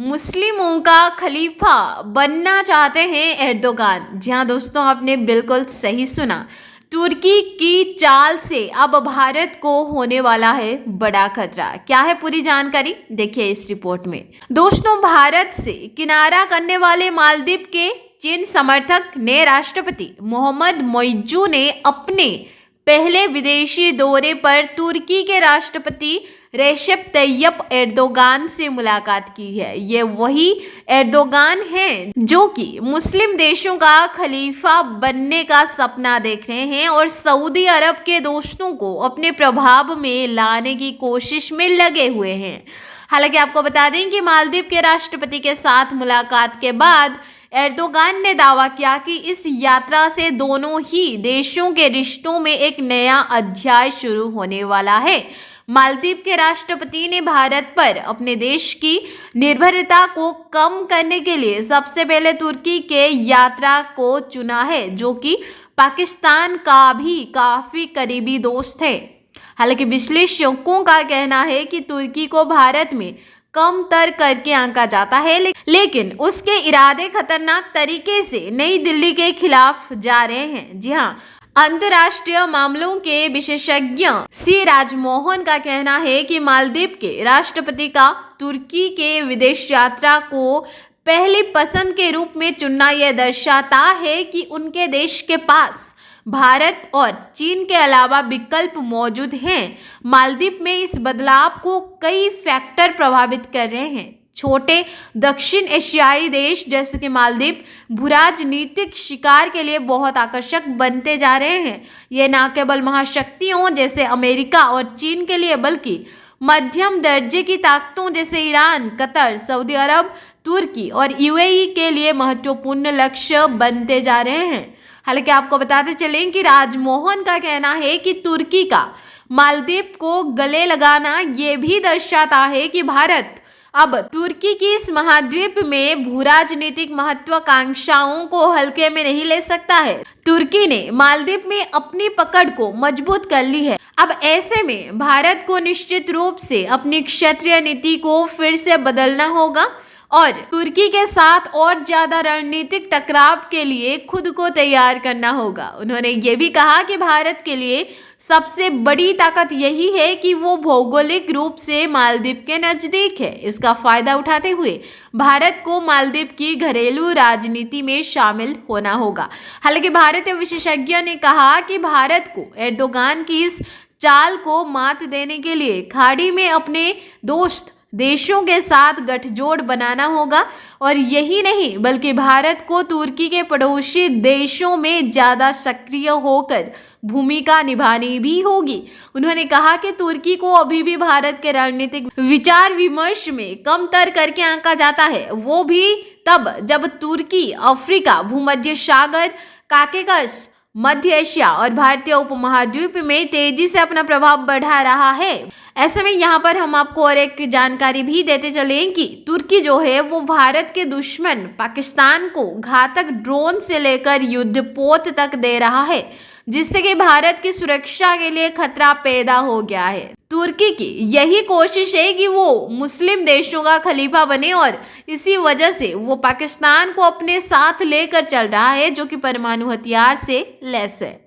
मुस्लिमों का खलीफा बनना चाहते हैं एर्दोगान। जी हाँ दोस्तों, आपने बिल्कुल सही सुना। तुर्की की चाल से अब भारत को होने वाला है बड़ा खतरा। क्या है पूरी जानकारी, देखिए इस रिपोर्ट में। दोस्तों, भारत से किनारा करने वाले मालदीव के चीन समर्थक ने राष्ट्रपति मोहम्मद मोइज्जू ने अपने पहले विदेशी दौरे पर तुर्की के राष्ट्रपति रेशेप तैयप एर्दोगान से मुलाकात की है। ये वही एर्दोगान हैं जो कि मुस्लिम देशों का खलीफा बनने का सपना देख रहे हैं और सऊदी अरब के दोस्तों को अपने प्रभाव में लाने की कोशिश में लगे हुए हैं। हालांकि आपको बता दें कि मालदीव के राष्ट्रपति के साथ मुलाकात के बाद एर्दोगान ने दावा किया कि इस यात्रा से दोनों ही देशों के रिश्तों में एक नया अध्याय शुरू होने वाला है। मालदीव के राष्ट्रपति ने भारत पर अपने देश की निर्भरता को कम करने के लिए सबसे पहले तुर्की के यात्रा को चुना है, जो कि पाकिस्तान का भी काफी करीबी दोस्त है। हालांकि विश्लेषकों का कहना है कि तुर्की को भारत में कम तर करके आंका जाता है, लेकिन उसके इरादे खतरनाक तरीके से नई दिल्ली के खिलाफ जा रहे हैं। जी हाँ, अंतर्राष्ट्रीय मामलों के विशेषज्ञ सी राजमोहन का कहना है कि मालदीव के राष्ट्रपति का तुर्की के विदेश यात्रा को पहली पसंद के रूप में चुनना यह दर्शाता है कि उनके देश के पास भारत और चीन के अलावा विकल्प मौजूद हैं। मालदीव में इस बदलाव को कई फैक्टर प्रभावित कर रहे हैं। छोटे दक्षिण एशियाई देश जैसे कि मालदीव भूराजनीतिक शिकार के लिए बहुत आकर्षक बनते जा रहे हैं। ये न केवल महाशक्तियों जैसे अमेरिका और चीन के लिए, बल्कि मध्यम दर्जे की ताकतों जैसे ईरान, कतर, सऊदी अरब, तुर्की और यूएई के लिए महत्वपूर्ण लक्ष्य बनते जा रहे हैं। हालांकि आपको बताते चलें कि राजमोहन का कहना है कि तुर्की का मालदीव को गले लगाना ये भी दर्शाता है कि भारत अब तुर्की की इस महाद्वीप में भूराजनीतिक महत्वाकांक्षाओं को हल्के में नहीं ले सकता है। तुर्की ने मालदीव में अपनी पकड़ को मजबूत कर ली है। अब ऐसे में भारत को निश्चित रूप से अपनी क्षेत्रीय नीति को फिर से बदलना होगा और तुर्की के साथ और ज्यादा रणनीतिक टकराव के लिए खुद को तैयार करना होगा। उन्होंने ये भी कहा कि भारत के लिए सबसे बड़ी ताकत यही है कि वो भौगोलिक रूप से मालदीव के नजदीक है। इसका फायदा उठाते हुए भारत को मालदीव की घरेलू राजनीति में शामिल होना होगा। हालांकि भारतीय विशेषज्ञ ने कहा कि भारत को एर्दोगान की इस चाल को मात देने के लिए खाड़ी में अपने दोस्त देशों के साथ गठजोड़ बनाना होगा और यही नहीं बल्कि भारत को तुर्की के पड़ोसी देशों में ज्यादा सक्रिय होकर भूमिका निभानी भी होगी। उन्होंने कहा कि तुर्की को अभी भी भारत के रणनीतिक विचार विमर्श में कमतर करके आंका जाता है, वो भी तब जब तुर्की अफ्रीका, भूमध्य सागर, काकेकस, मध्य एशिया और भारतीय उपमहाद्वीप में तेजी से अपना प्रभाव बढ़ा रहा है। ऐसे में यहाँ पर हम आपको और एक जानकारी भी देते चलें कि तुर्की जो है वो भारत के दुश्मन पाकिस्तान को घातक ड्रोन से लेकर युद्धपोत तक दे रहा है, जिससे कि भारत की सुरक्षा के लिए खतरा पैदा हो गया है। तुर्की की यही कोशिश है कि वो मुस्लिम देशों का खलीफा बने और इसी वजह से वो पाकिस्तान को अपने साथ लेकर चल रहा है, जो कि परमाणु हथियार से लैस है।